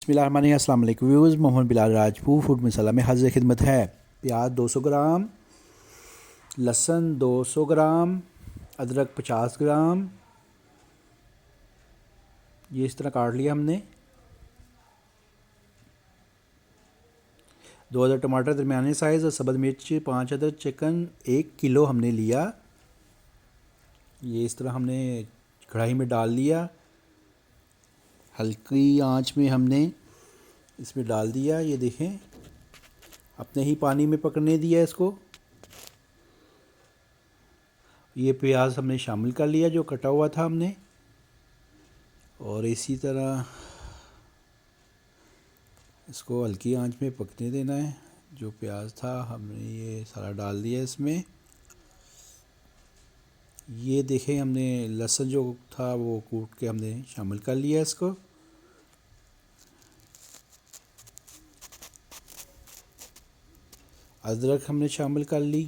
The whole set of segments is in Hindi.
बिस्मिल्लाहिर्रहमानिर्रहीम। अस्सलाम वालेकुम व्यूअर्स, मोहम्मद बिलाल राजपूत फूड मसाला में हाजिर खिदमत है। प्याज 200 ग्राम, लहसुन 200 ग्राम, अदरक 50 ग्राम, ये इस तरह काट लिया हमने। 2 अदर टमाटर दरमियाने साइज़ और सब्ज़ मिर्च 5 अदर। चिकन 1 किलो हमने लिया। ये इस तरह हमने कढ़ाई में डाल लिया। हल्की आंच में हमने इसमें डाल दिया। ये देखें, अपने ही पानी में पकने दिया इसको। ये प्याज हमने शामिल कर लिया जो कटा हुआ था हमने, और इसी तरह इसको हल्की आंच में पकने देना है। जो प्याज था हमने ये सारा डाल दिया इसमें। ये देखें, हमने लहसुन जो था वो कूट के हमने शामिल कर लिया इसको। अदरक हमने शामिल कर ली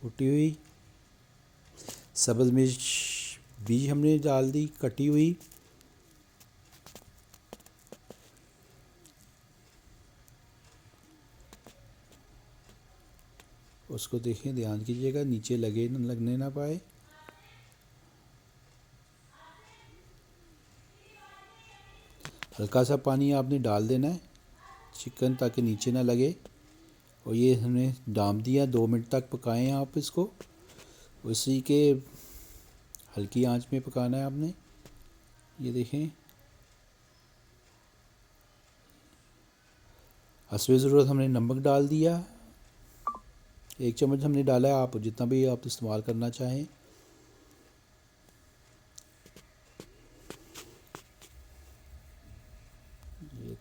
कुटी हुई। सब्ज़ मिर्च भी हमने डाल दी कटी हुई। उसको देखें, ध्यान कीजिएगा नीचे लगने ना पाए। हल्का सा पानी आपने डाल देना है चिकन ताकि नीचे ना लगे। और ये हमने डाम दिया। 2 मिनट तक पकाएं आप इसको। उसी के हल्की आंच में पकाना है आपने। ये देखें, हस्बे ज़रूरत हमने नमक डाल दिया। 1 चम्मच हमने डाला है, आप जितना भी आप इस्तेमाल करना चाहें। ये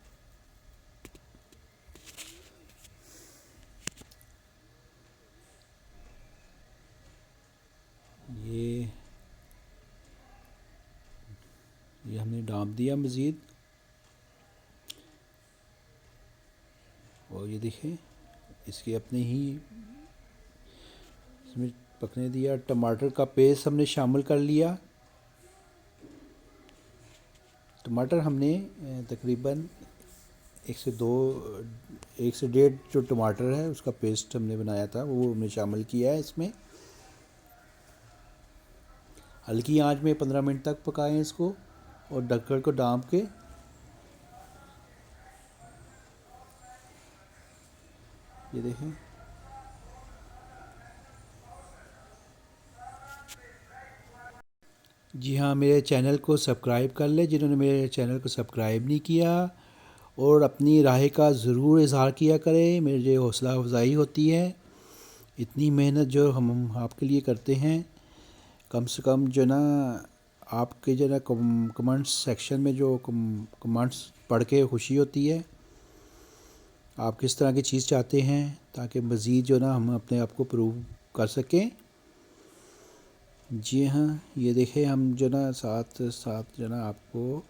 ये ये हमने डाल दिया मज़ीद। और ये देखें, इसके अपने ही इसमें पकने दिया। टमाटर का पेस्ट हमने शामिल कर लिया। टमाटर हमने तकरीबन 1 से 1.5 जो टमाटर है उसका पेस्ट हमने बनाया था वो हमने शामिल किया है इसमें। हल्की आंच में 15 मिनट तक पकाएं इसको, और ढक्कन को ढाँप के। ये देखें, जी हाँ, मेरे चैनल को सब्सक्राइब कर लें जिन्होंने मेरे चैनल को सब्सक्राइब नहीं किया, और अपनी राय का ज़रूर इज़हार किया करें। मेरी हौसला अफजाई होती है। इतनी मेहनत जो हम आपके लिए करते हैं, कम से कम जो ना आपके जो ना कमेंट्स सेक्शन में जो कमेंट्स पढ़ के खुशी होती है। आप किस तरह की चीज़ चाहते हैं ताकि मज़ीद जो ना हम अपने आप को प्रूव कर सकें। जी हाँ, ये देखें, हम जो ना साथ साथ जो ना आपको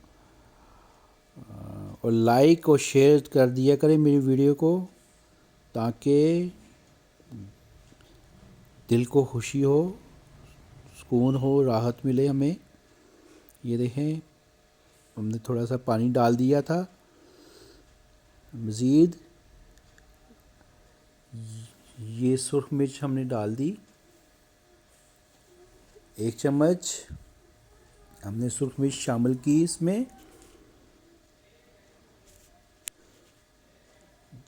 और लाइक और शेयर कर दिया करें मेरी वीडियो को, ताकि दिल को खुशी हो, सुकून हो, राहत मिले हमें। ये देखें, हमने थोड़ा सा पानी डाल दिया था मज़ीद। ये सुर्ख मिर्च हमने डाल दी 1 चम्मच हमने सुर्ख मिर्च शामिल की इसमें।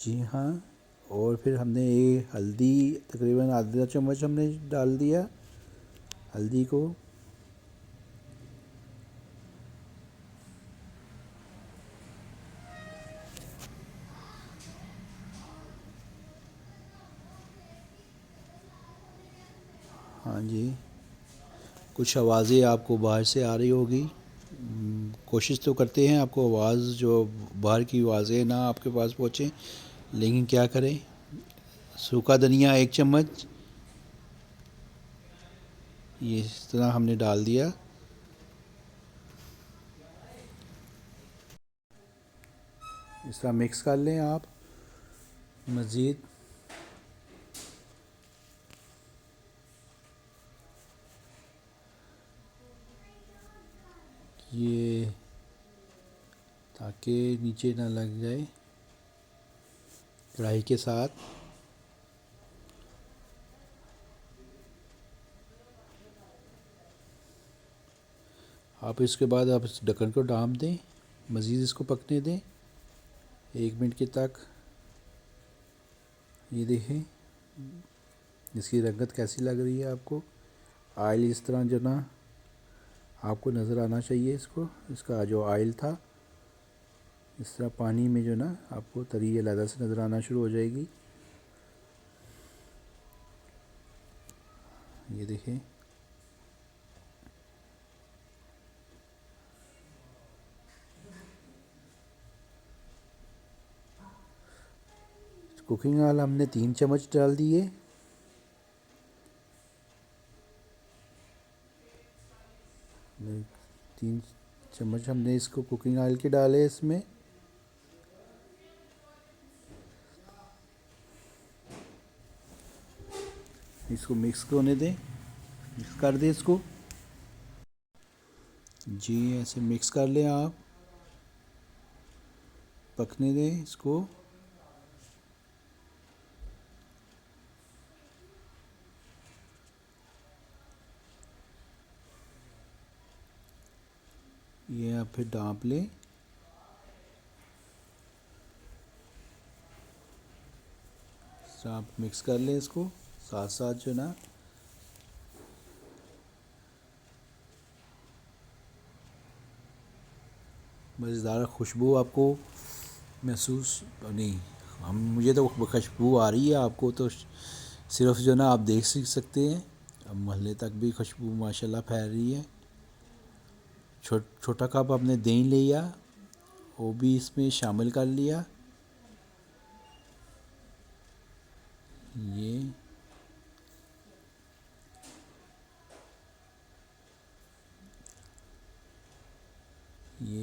जी हाँ, और फिर हमने ये हल्दी तकरीबन आधा चम्मच हमने डाल दिया हल्दी को। हाँ जी, कुछ आवाज़ें आपको बाहर से आ रही होगी। कोशिश तो करते हैं आपको आवाज़ जो बाहर की आवाज़ें ना आपके पास पहुँचें, लेकिन क्या करें। सूखा धनिया 1 चम्मच ये इस तरह हमने डाल दिया। इस तरह मिक्स कर लें आप मज़ीद। ये ताकि नीचे ना लग जाए कढ़ाई के साथ। आप इसके बाद आप इस ढक्कन को ढाँप दें, मज़ीद इसको पकने दें 1 मिनट के तक। ये देखें इसकी रंगत कैसी लग रही है आपको। ऑयल इस तरह जो ना आपको नज़र आना चाहिए। इसका जो ऑयल था इस तरह पानी में जो ना आपको तरी अलग से नज़र आना शुरू हो जाएगी। ये देखें कुकिंग ऑयल हमने 3 चम्मच डाल दिए। नहीं, 3 चम्मच हमने इसको कुकिंग ऑयल के डाले इसमें। इसको मिक्स होने दें, मिक्स कर दें इसको। जी ऐसे मिक्स कर लें आप, पकने दें इसको। ये आप फिर ढाँप लें। आप मिक्स कर लें इसको साथ साथ जो ना मज़ेदार खुशबू आपको महसूस नहीं, मुझे तो खुशबू आ रही है, आपको तो सिर्फ जो ना आप देख सकते हैं। अब महल्ले तक भी खुशबू माशाल्लाह फैल रही है। छोटा कप आपने दही लिया, वो भी इसमें शामिल कर लिया। ये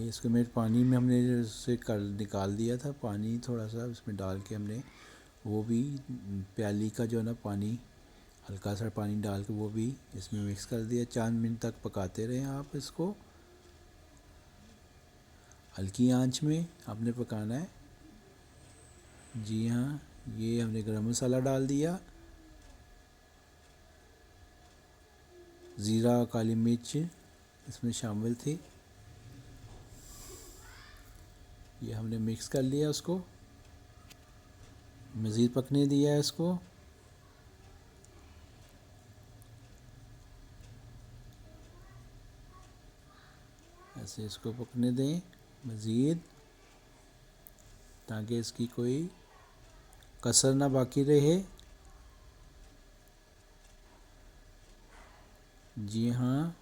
इसको मेरे पानी में हमने से निकाल दिया था, पानी थोड़ा सा उसमें डाल के हमने वो भी प्याली का जो है ना पानी, हल्का सा पानी डाल के वो भी इसमें मिक्स कर दिया। 4 मिनट तक पकाते रहें आप इसको, हल्की आंच में आपने पकाना है। जी हाँ, ये हमने गरम मसाला डाल दिया, ज़ीरा काली मिर्च इसमें शामिल थी। ये हमने मिक्स कर लिया, उसको मज़ीद पकने दिया है इसको। ऐसे इसको पकने दें मज़ीद, ताकि इसकी कोई कसर ना बाकी रहे। जी हाँ,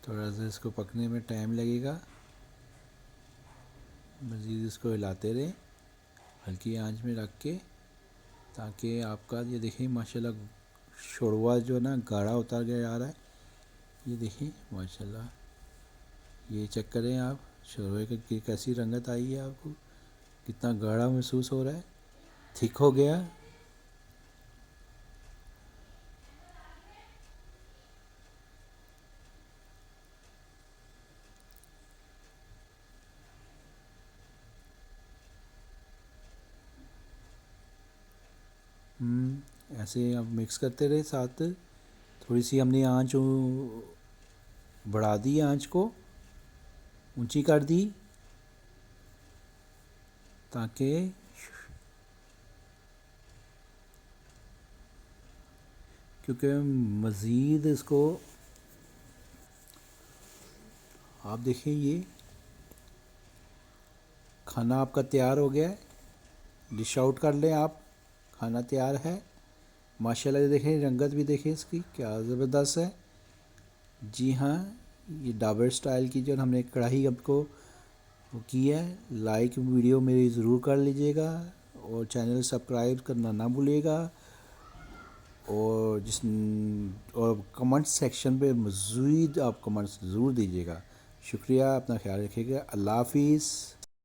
थोड़ा सा इसको पकने में टाइम लगेगा। मज़ीद इसको हिलाते रहें हल्की आंच में रख के, ताकि आपका ये देखें माशाल्लाह शोरवा जो ना गाढ़ा होता गया जा रहा है। ये देखें माशाल्लाह, ये चेक करें आप शोरवे की कैसी रंगत आई है, आपको कितना गाढ़ा महसूस हो रहा है, थिक हो गया। ऐसे आप मिक्स करते रहे साथ। थोड़ी सी हमने आंच बढ़ा दी, आंच को ऊंची कर दी, ताकि क्योंकि मज़ीद इसको आप देखें, ये खाना आपका तैयार हो गया है। डिश आउट कर लें आप, खाना तैयार है माशाल्लाह। ये देखें रंगत भी देखें इसकी क्या ज़बरदस्त है। जी हाँ, ये डाबर स्टाइल की जो हमने कढ़ाई आपको वो की है। लाइक वीडियो मेरी ज़रूर कर लीजिएगा और चैनल सब्सक्राइब करना ना भूलिएगा। और और कमेंट सेक्शन पे मज़ीद आप कमेंट्स ज़रूर दीजिएगा। शुक्रिया, अपना ख्याल रखिएगा। अल्लाह हाफिज़।